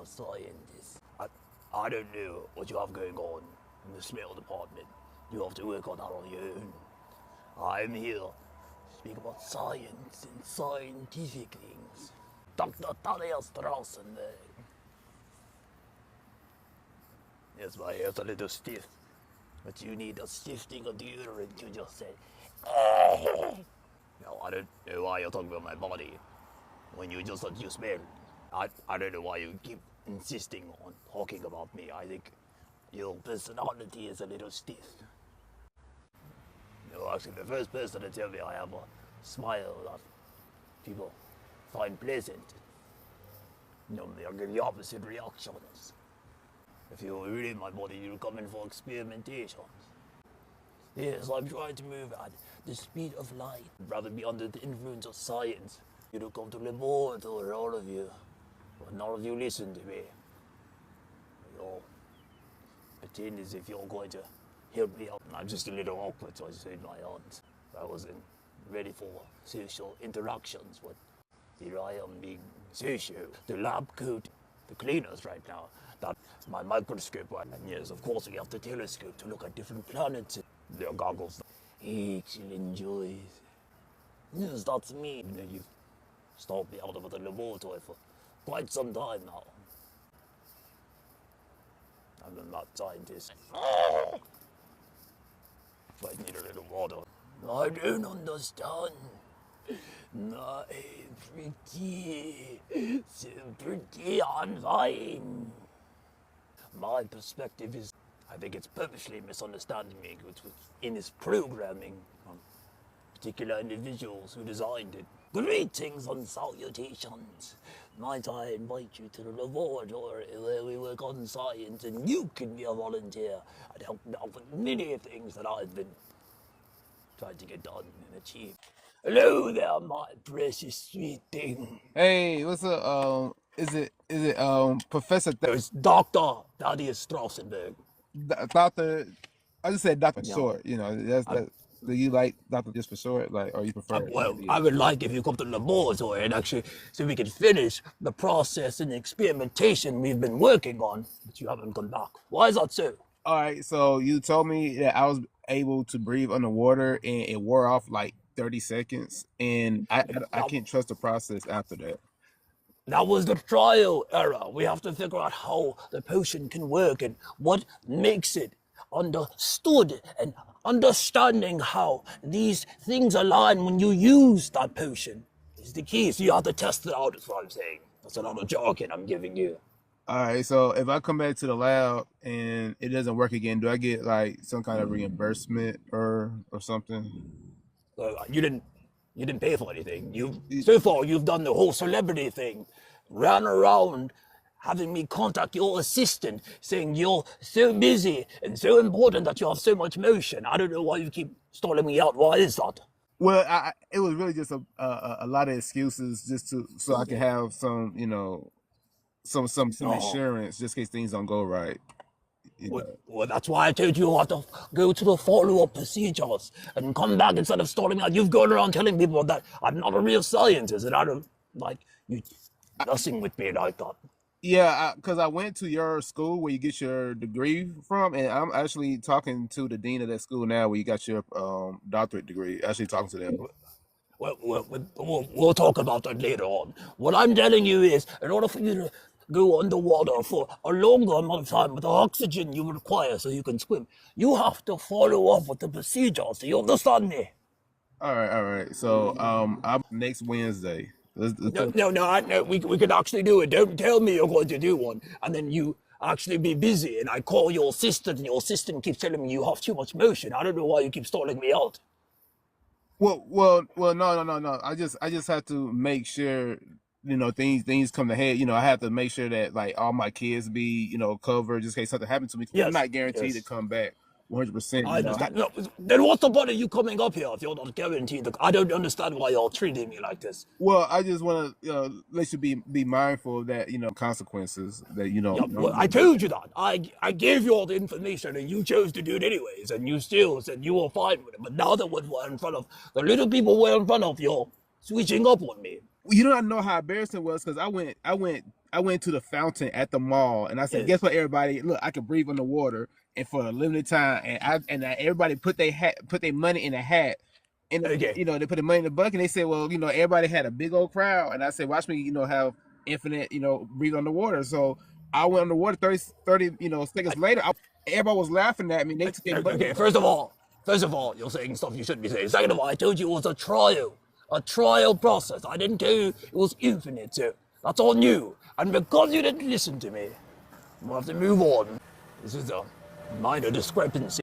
a scientist. I don't know what you have going on in the smell department. You have to work on that on your own. I'm here to speak about science and scientific things. Dr. Thaddeus Strausenberg. Yes, my hair's a little stiff, but you need a sifting of deodorant to just say, No, I don't know why you're talking about my body when you just let you smell. I don't know why you keep insisting on talking about me. I think your personality is a little stiff. You're actually the first person to tell me I have a smile that people find pleasant. Normally I get the opposite reactions. If you were really in my body, you'd come in for experimentations. Yes, I'm trying to move at the speed of light. I'd rather be under the influence of science. You'd come to the laboratory, all of you. But none of you listen to me. You all pretend as if you're going to help me out. I'm just a little awkward, so I just said my hands. I wasn't ready for social interactions, but here I am being social. The lab coat, the cleaners right now. That's my microscope, right? And yes, of course, we have the telescope to look at different planets. Their goggles. He actually enjoys. Yes, that's me. You know, you've stopped me out of the laboratory for quite some time now. I'm a mad scientist. I need a little water. I don't understand. My pretty, so pretty, I'm fine. My perspective is, I think it's purposely misunderstanding me in its programming on particular individuals who designed it. Greetings and salutations. Might I invite you to the laboratory where we work on science and you can be a volunteer and help me out with many things that I've been trying to get done and achieve. Hello there, my precious sweet thing. Hey, what's up? Is it Professor There's Dr. Thaddeus Strausenberg. Doctor? I just said Doctor Yeah. Short. You know, that. Do you like Doctor just for short, like, or you prefer? Well, I would like if you come to the laboratory and actually so we can finish the process and the experimentation we've been working on, but you haven't come back. Why is that so? All right, so you told me that I was able to breathe underwater, and it wore off like 30 seconds, and I can't trust the process after that. That was the trial error. We have to figure out how the potion can work and what makes it understood, and understanding how these things align when you use that potion is the key. So you have to test it out, is what I'm saying. That's a lot of jargon I'm giving you. All right, so if I come back to the lab and it doesn't work again, do I get like some kind of reimbursement or something? You didn't pay for anything. So far you've done the whole celebrity thing, ran around having me contact your assistant, saying you're so busy and so important that you have so much motion. I don't know why you keep stalling me out. Why is that? Well, it was really just a lot of excuses just so I can have some, you know, some insurance just in case things don't go right. Well, that's why I told you have to go to the follow-up procedures and come back instead of stalling out. You've gone around telling people that I'm not a real scientist and I don't like you messing with me like that. Yeah, because I went to your school where you get your degree from, and I'm actually talking to the dean of that school now where you got your doctorate degree. Actually talking to them. We'll talk about that later on. What I'm telling you is, in order for you to go underwater for a longer amount of time with the oxygen you require so you can swim, you have to follow up with the procedures. Do you understand me? All right. So I'm next Wednesday. No, we can actually do it. Don't tell me you're going to do one, and then you actually be busy, and I call your assistant, and your assistant keeps telling me you have too much motion. I don't know why you keep stalling me out. Well, no. I just have to make sure, you know, things come to head. You know, I have to make sure that like all my kids be, you know, covered just in case something happens to me. Yes, I'm not guaranteed yes. to come back 100%. I understand. No, then what's the point of you coming up here if you're not guaranteed? I don't understand why you're treating me like this. Well, I just want to let you be mindful of that, you know, consequences that, you know. Yeah, well, I told you that. I gave you all the information and you chose to do it anyways, and you still said you were fine with it. But now that we're in front of the little people we're in front of, you're switching up on me. You don't know how embarrassing it was because I went to the fountain at the mall and I said, Yes. guess what, everybody? Look, I can breathe underwater and for a limited time. And everybody put their money in a hat. And Okay. they put the money in the bucket and they said, well, everybody had a big old crowd. And I said, watch me, have infinite, breathe underwater. So I went underwater 30 seconds later. Everybody was laughing at me. They took their money. Okay. First of all, you're saying stuff you shouldn't be saying. Second of all, I told you it was a trial process. I didn't tell you it was infinite. So that's on you. And because you didn't listen to me, we'll have to move on. This is a minor discrepancy.